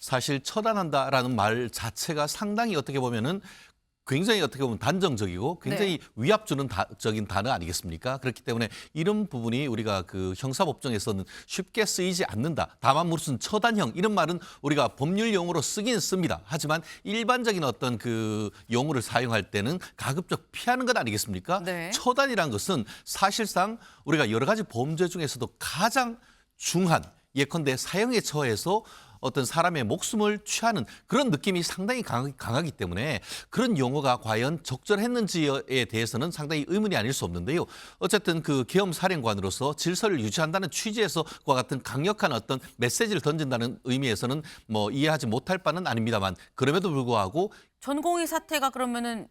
사실 처단한다라는 말 자체가 상당히 어떻게 보면은 굉장히 어떻게 보면 단정적이고 굉장히 위압 주는 적인 단어 아니겠습니까? 그렇기 때문에 이런 부분이 우리가 그 형사법정에서는 쉽게 쓰이지 않는다. 다만 무슨 처단형 이런 말은 우리가 법률 용어로 쓰긴 씁니다. 하지만 일반적인 어떤 그 용어를 사용할 때는 가급적 피하는 것 아니겠습니까? 네. 처단이란 것은 사실상 우리가 여러 가지 범죄 중에서도 가장 중한 예컨대 사형에 처해서 어떤 사람의 목숨을 취하는 그런 느낌이 상당히 강하기 때문에 그런 용어가 과연 적절했는지에 대해서는 상당히 의문이 아닐 수 없는데요. 어쨌든 그 계엄 사령관으로서 질서를 유지한다는 취지에서 그와 같은 강력한 어떤 메시지를 던진다는 의미에서는 뭐 이해하지 못할 바는 아닙니다만 그럼에도 불구하고 전공의 사태가 그러면은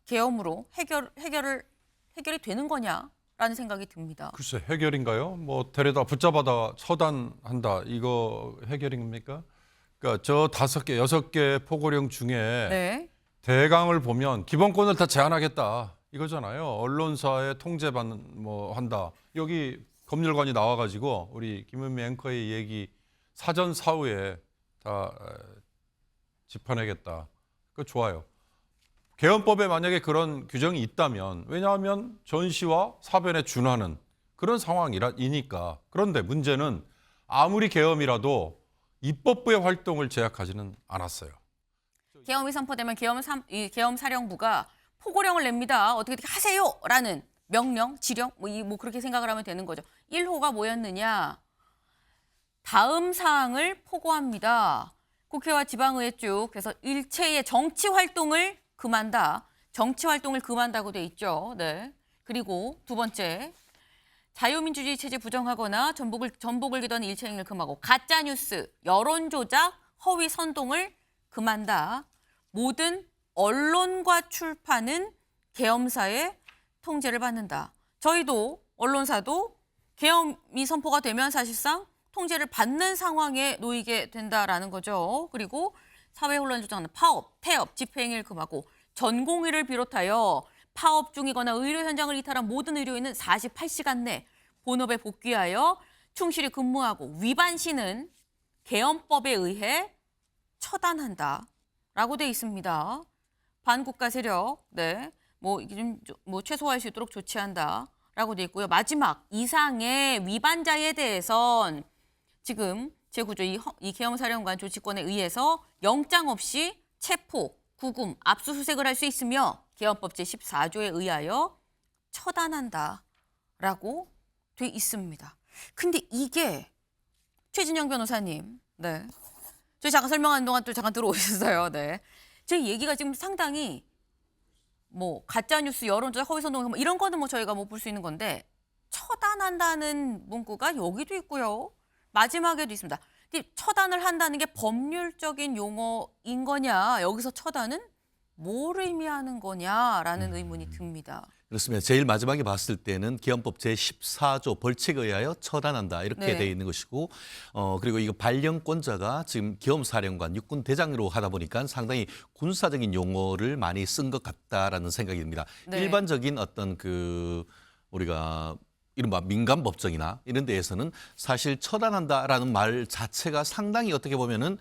계엄으로 해결이 되는 거냐라는 생각이 듭니다. 글쎄 해결인가요? 뭐 데려다 붙잡아다 처단한다 이거 해결입니까? 그러니까 저 5개, 6개 포고령 중에 네. 대강을 보면 기본권을 다 제한하겠다 이거잖아요. 언론사의 통제받는 뭐 한다. 여기 법률관이 나와가지고 우리 김은미 앵커의 얘기 사전 사후에 다 짚어내겠다. 그거 좋아요. 계엄법에 만약에 그런 규정이 있다면 왜냐하면 전시와 사변에 준하는 그런 상황이니까. 그런데 문제는 아무리 계엄이라도 입법부의 활동을 제약하지는 않았어요. 계엄이 선포되면 계엄 사령부가 포고령을 냅니다. 어떻게 하세요라는 명령, 지령 뭐 그렇게 생각을 하면 되는 거죠. 1호가 뭐였느냐? 다음 사항을 포고합니다. 국회와 지방의회 쭉 그래서 일체의 정치 활동을 금한다. 정치 활동을 금한다고 돼 있죠. 네. 그리고 두 번째, 자유민주주의 체제 부정하거나 전복을 기도하는 일체 행위를 금하고 가짜 뉴스, 여론 조작, 허위 선동을 금한다. 모든 언론과 출판은 계엄사의 통제를 받는다. 저희도 언론사도 계엄이 선포가 되면 사실상 통제를 받는 상황에 놓이게 된다라는 거죠. 그리고 사회 혼란을 조장하는 파업, 태업, 집회행위를 금하고 전공의를 비롯하여 파업 중이거나 의료 현장을 이탈한 모든 의료인은 48시간 내 본업에 복귀하여 충실히 근무하고 위반 시는 계엄법에 의해 처단한다라고 돼 있습니다. 반국가 세력, 네, 뭐 이게 뭐 최소화할 수 있도록 조치한다라고 돼 있고요. 마지막 이상의 위반자에 대해선 지금 제9조 이 계엄사령관 조치권에 의해서 영장 없이 체포, 구금, 압수수색을 할 수 있으며 계엄법 제14조에 의하여 처단한다라고 돼 있습니다. 근데 이게 최진영 변호사님, 네, 저희 잠깐 설명하는 동안 또 잠깐 들어오셨어요. 네, 저희 얘기가 지금 상당히 뭐 가짜 뉴스, 여론조작, 허위선동 뭐 이런 거는 뭐 저희가 뭐 볼 수 있는 건데 처단한다는 문구가 여기도 있고요. 마지막에도 있습니다. 근데 처단을 한다는 게 법률적인 용어인 거냐, 여기서 처단은 뭘 의미하는 거냐라는 의문이 듭니다. 그렇습니다. 제일 마지막에 봤을 때는 계엄법 제14조 벌칙에 의하여 처단한다 이렇게 네. 돼 있는 것이고 그리고 이거 발령권자가 지금 계엄사령관 육군 대장으로 하다 보니까 상당히 군사적인 용어를 많이 쓴 것 같다라는 생각이 듭니다. 네. 일반적인 어떤 그 우리가 이른바 민간 법정이나 이런 데에서는 사실 처단한다라는 말 자체가 상당히 어떻게 보면은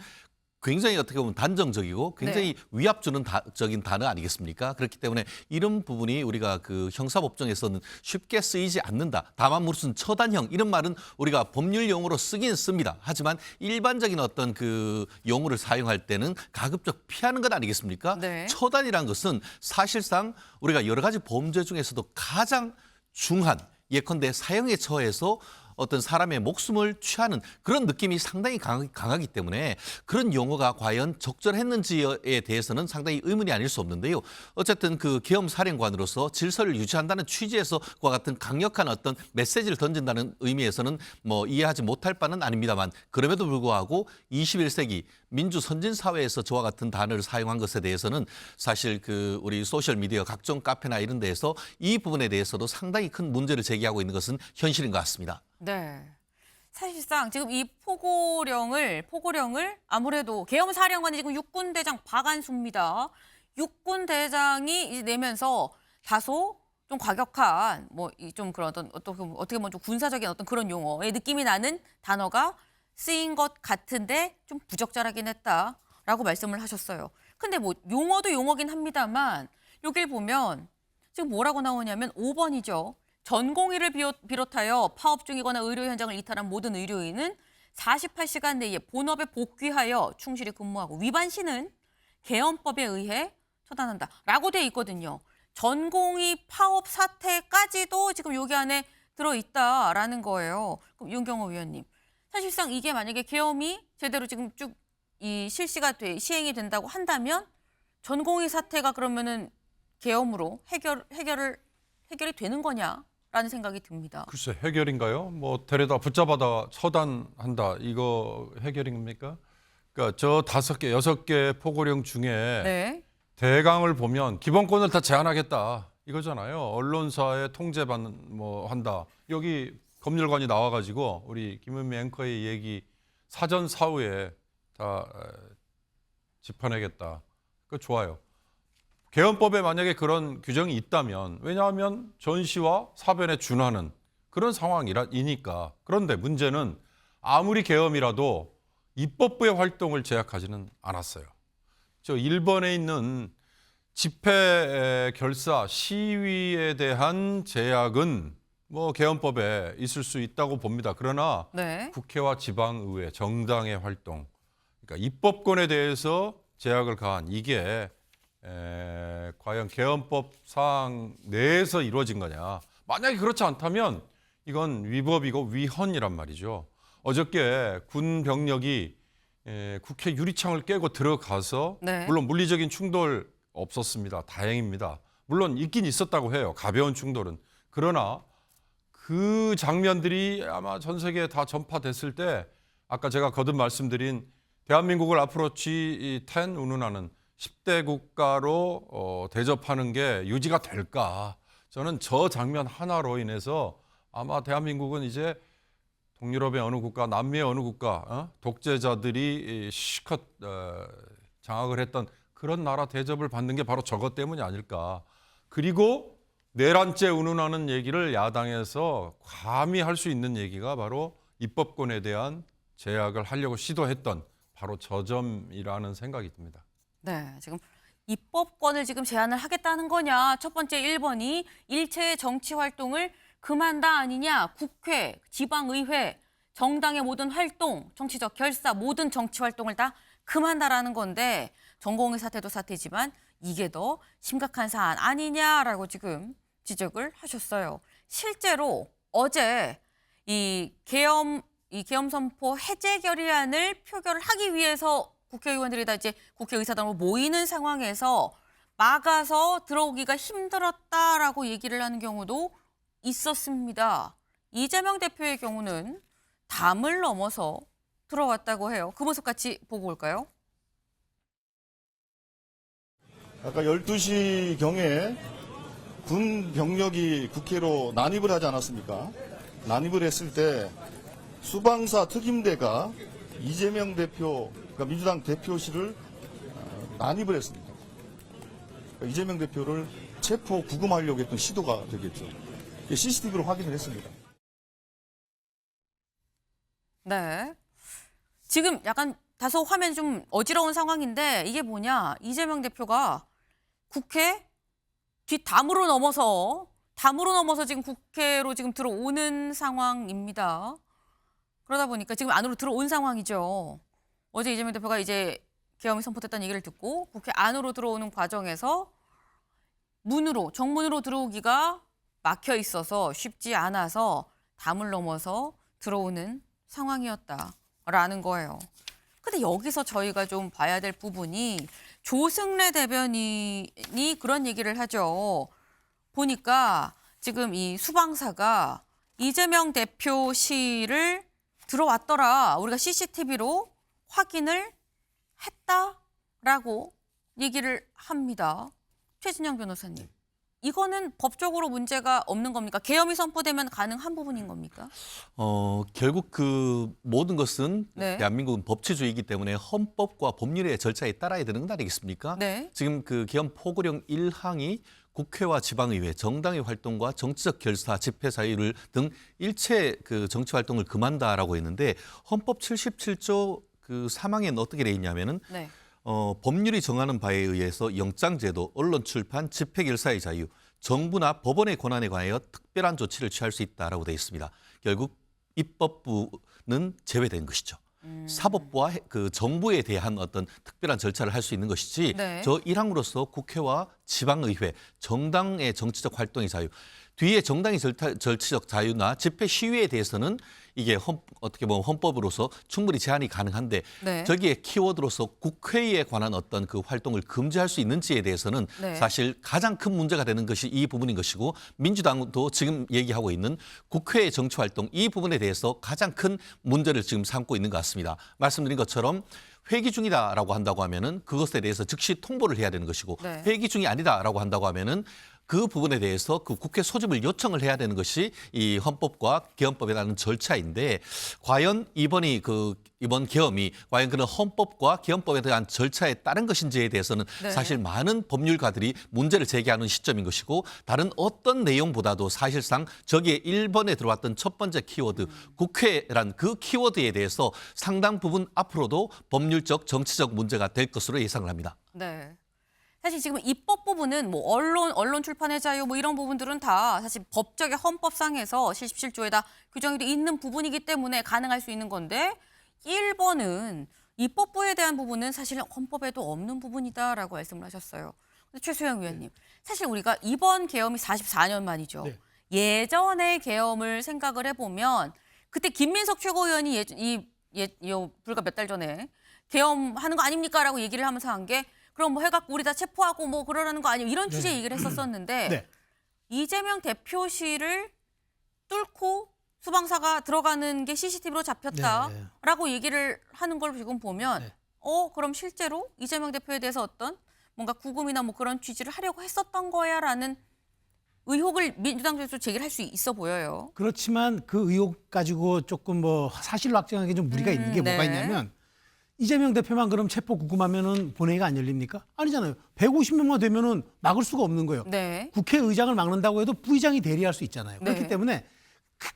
굉장히 어떻게 보면 단정적이고 굉장히 위압 주는 적인 단어 아니겠습니까? 그렇기 때문에 이런 부분이 우리가 그 형사법정에서는 쉽게 쓰이지 않는다. 다만 무슨 처단형 이런 말은 우리가 법률 용어로 쓰긴 씁니다. 하지만 일반적인 어떤 그 용어를 사용할 때는 가급적 피하는 것 아니겠습니까? 네. 처단이란 것은 사실상 우리가 여러 가지 범죄 중에서도 가장 중한 예컨대 사형에 처해서 어떤 사람의 목숨을 취하는 그런 느낌이 상당히 강하기 때문에 그런 용어가 과연 적절했는지에 대해서는 상당히 의문이 아닐 수 없는데요. 어쨌든 그 계엄 사령관으로서 질서를 유지한다는 취지에서 그와 같은 강력한 어떤 메시지를 던진다는 의미에서는 뭐 이해하지 못할 바는 아닙니다만 그럼에도 불구하고 21세기 민주 선진 사회에서 저와 같은 단어를 사용한 것에 대해서는 사실 그 우리 소셜 미디어 각종 카페나 이런 데에서 이 부분에 대해서도 상당히 큰 문제를 제기하고 있는 것은 현실인 것 같습니다. 네. 사실상 지금 이 포고령을 아무래도 계엄사령관이 지금 육군대장 박안수입니다. 육군대장이 이제 내면서 다소 좀 과격한 뭐 좀 그런 어떻게 보면 좀 군사적인 어떤 그런 용어의 느낌이 나는 단어가 쓰인 것 같은데 좀 부적절하긴 했다라고 말씀을 하셨어요. 근데 뭐 용어도 용어긴 합니다만 여길 보면 지금 뭐라고 나오냐면 5번이죠. 전공의를 비롯하여 파업 중이거나 의료 현장을 이탈한 모든 의료인은 48시간 내에 본업에 복귀하여 충실히 근무하고 위반 시는 개헌법에 의해 처단한다라고 돼 있거든요. 전공의 파업 사태까지도 지금 여기 안에 들어있다라는 거예요. 그럼 윤경호 위원님, 사실상 이게 만약에 계엄이 제대로 지금 쭉 이 시행이 된다고 한다면 전공의 사태가 그러면은 계엄으로 해결이 되는 거냐라는 생각이 듭니다. 글쎄 해결인가요? 뭐 데려다 붙잡아다 처단한다 이거 해결입니까? 그러니까 저 5개, 6개 포고령 중에 네. 대강을 보면 기본권을 다 제한하겠다 이거잖아요. 언론사의 통제받는 뭐 한다. 여기 법률관이 나와가지고 우리 김은미 앵커의 얘기 사전 사후에 다 짚어내겠다. 그 좋아요. 개헌법에 만약에 그런 규정이 있다면 왜냐하면 전시와 사변에 준하는 그런 상황이니까. 그런데 문제는 아무리 계엄이라도 입법부의 활동을 제약하지는 않았어요. 저 1번에 있는 집회, 결사, 시위에 대한 제약은 뭐 개헌법에 있을 수 있다고 봅니다. 그러나 네. 국회와 지방의회, 정당의 활동, 그러니까 입법권에 대해서 제약을 가한 이게 과연 개헌법 사항 내에서 이루어진 거냐. 만약에 그렇지 않다면 이건 위법이고 위헌이란 말이죠. 어저께 군 병력이 국회 유리창을 깨고 들어가서 네. 물론 물리적인 충돌 없었습니다. 다행입니다. 물론 있긴 있었다고 해요. 가벼운 충돌은. 그러나 그 장면들이 아마 전 세계에 다 전파됐을 때 아까 제가 거듭 말씀드린 대한민국을 앞으로 G10 운운하는 10대 국가로 대접하는 게 유지가 될까? 저는 저 장면 하나로 인해서 아마 대한민국은 이제 동유럽의 어느 국가, 남미의 어느 국가, 독재자들이 실컷 장악을 했던 그런 나라 대접을 받는 게 바로 저것 때문이 아닐까. 그리고 내란죄 운운하는 얘기를 야당에서 감히 할 수 있는 얘기가 바로 입법권에 대한 제약을 하려고 시도했던 바로 저 점이라는 생각이 듭니다. 네, 지금 입법권을 지금 제한을 하겠다는 거냐. 첫 번째 1번이 일체의 정치 활동을 금한다 아니냐. 국회, 지방의회, 정당의 모든 활동, 정치적 결사, 모든 정치 활동을 다 금한다라는 건데 전공의 사태도 사태지만 이게 더 심각한 사안 아니냐라고 지금 지적을 하셨어요. 실제로 어제 이 계엄 선포 해제 결의안을 표결을 하기 위해서 국회의원들이 다 이제 국회의사당으로 모이는 상황에서 막아서 들어오기가 힘들었다라고 얘기를 하는 경우도 있었습니다. 이재명 대표의 경우는 담을 넘어서 들어왔다고 해요. 그 모습 같이 보고 올까요? 아까 12시 경에 군 병력이 국회로 난입을 하지 않았습니까? 난입을 했을 때 수방사 특임대가 이재명 대표, 그러니까 민주당 대표실을 난입을 했습니다. 그러니까 이재명 대표를 체포 구금하려고 했던 시도가 되겠죠. CCTV로 확인을 했습니다. 네. 지금 약간 다소 화면이 좀 어지러운 상황인데 이게 뭐냐. 이재명 대표가 국회 뒷담으로 넘어서 지금 국회로 지금 들어오는 상황입니다. 그러다 보니까 지금 안으로 들어온 상황이죠. 어제 이재명 대표가 이제 계엄이 선포됐다는 얘기를 듣고 국회 안으로 들어오는 과정에서 정문으로 들어오기가 막혀 있어서 쉽지 않아서 담을 넘어서 들어오는 상황이었다라는 거예요. 근데 여기서 저희가 좀 봐야 될 부분이 조승래 대변인이 그런 얘기를 하죠. 보니까 지금 이 수방사가 이재명 대표실을 들어왔더라. 우리가 CCTV로 확인을 했다라고 얘기를 합니다. 최진영 변호사님. 이거는 법적으로 문제가 없는 겁니까? 계엄이 선포되면 가능한 부분인 겁니까? 결국 그 모든 것은 네. 대한민국은 법치주의이기 때문에 헌법과 법률의 절차에 따라야 되는 건 아니겠습니까? 네. 지금 그 계엄 포고령 1항이 국회와 지방의회, 정당의 활동과 정치적 결사, 집회 자유를 등 일체 그 정치 활동을 금한다라고 했는데 헌법 77조 그 3항에는 어떻게 돼 있냐면은 네. 법률이 정하는 바에 의해서 영장제도, 언론 출판, 집회 결사의 자유, 정부나 법원의 권한에 관하여 특별한 조치를 취할 수 있다라고 되어 있습니다. 결국 입법부는 제외된 것이죠. 사법부와 그 정부에 대한 어떤 특별한 절차를 할 수 있는 것이지 네. 저 1항으로서 국회와 지방의회, 정당의 정치적 활동의 자유, 뒤에 정당의 정치적 자유나 집회 시위에 대해서는 이게 어떻게 보면 헌법으로서 충분히 제한이 가능한데 네. 저기에 키워드로서 국회에 관한 어떤 그 활동을 금지할 수 있는지에 대해서는 네. 사실 가장 큰 문제가 되는 것이 이 부분인 것이고 민주당도 지금 얘기하고 있는 국회의 정치 활동 이 부분에 대해서 가장 큰 문제를 지금 삼고 있는 것 같습니다. 말씀드린 것처럼 회기 중이다라고 한다고 하면은 그것에 대해서 즉시 통보를 해야 되는 것이고 네. 회기 중이 아니다라고 한다고 하면은 그 부분에 대해서 그 국회 소집을 요청을 해야 되는 것이 이 헌법과 개헌법에 따른 절차인데 과연 이번 개헌이 과연 그런 헌법과 개헌법에 대한 절차에 따른 것인지에 대해서는 네. 사실 많은 법률가들이 문제를 제기하는 시점인 것이고 다른 어떤 내용보다도 사실상 저기에 1번에 들어왔던 첫 번째 키워드 국회란 그 키워드에 대해서 상당 부분 앞으로도 법률적 정치적 문제가 될 것으로 예상을 합니다. 네. 사실 지금 입법 부분은 뭐 언론 출판의 자유 뭐 이런 부분들은 다 사실 법적의 헌법상에서 77조에다 규정이 돼 있는 부분이기 때문에 가능할 수 있는 건데 1번은 입법부에 대한 부분은 사실 헌법에도 없는 부분이다라고 말씀을 하셨어요. 근데 최수영 의원님, 사실 우리가 이번 계엄이 44년 만이죠. 네. 예전의 계엄을 생각을 해보면 그때 김민석 최고위원이 불과 몇 달 전에 계엄하는 거 아닙니까라고 얘기를 하면서 한 게 그럼 뭐 해갖고 우리 다 체포하고 뭐 그러라는 거 아니에요. 이런 취지의 얘기를 했었었는데 네. 이재명 대표실을 뚫고 수방사가 들어가는 게 CCTV로 잡혔다라고 얘기를 하는 걸 지금 보면 네. 그럼 실제로 이재명 대표에 대해서 어떤 뭔가 구금이나 뭐 그런 취지를 하려고 했었던 거야라는 의혹을 민주당 쪽에서 제기를 할 수 있어 보여요. 그렇지만 그 의혹 가지고 조금 뭐 사실로 확정하기 좀 무리가 있는 게 뭐가 네. 있냐면 이재명 대표만 그럼 체포 구금하면은 본회의가 안 열립니까? 아니잖아요. 150명만 되면은 막을 수가 없는 거예요. 네. 국회의장을 막는다고 해도 부의장이 대리할 수 있잖아요. 그렇기 네. 때문에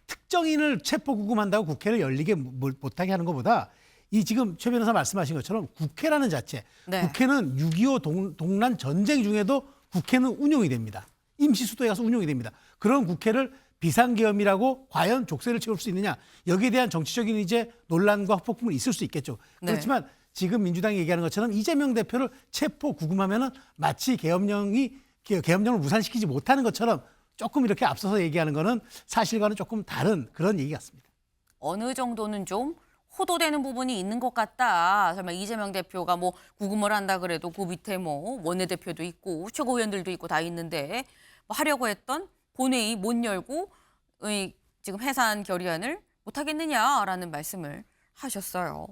특정인을 체포 구금한다고 국회를 열리게 못하게 하는 것보다 이 지금 최 변호사 말씀하신 것처럼 국회라는 자체, 네. 국회는 6.25 동란 전쟁 중에도 국회는 운용이 됩니다. 임시수도에 가서 운용이 됩니다. 그런 국회를 비상계엄이라고 과연 족쇄를 채울 수 있느냐, 여기에 대한 정치적인 이제 논란과 폭풍은 있을 수 있겠죠. 네. 그렇지만 지금 민주당이 얘기하는 것처럼 이재명 대표를 체포 구금하면은 마치 계엄령을 무산시키지 못하는 것처럼 조금 이렇게 앞서서 얘기하는 거는 사실과는 조금 다른 그런 얘기 같습니다. 어느 정도는 좀 호도되는 부분이 있는 것 같다. 설마 이재명 대표가 뭐 구금을 한다 그래도 그 밑에 뭐 원내대표도 있고 최고위원들도 있고 다 있는데 뭐 하려고 했던 본회의 못 열고 지금 해산 결의안을 못 하겠느냐라는 말씀을 하셨어요.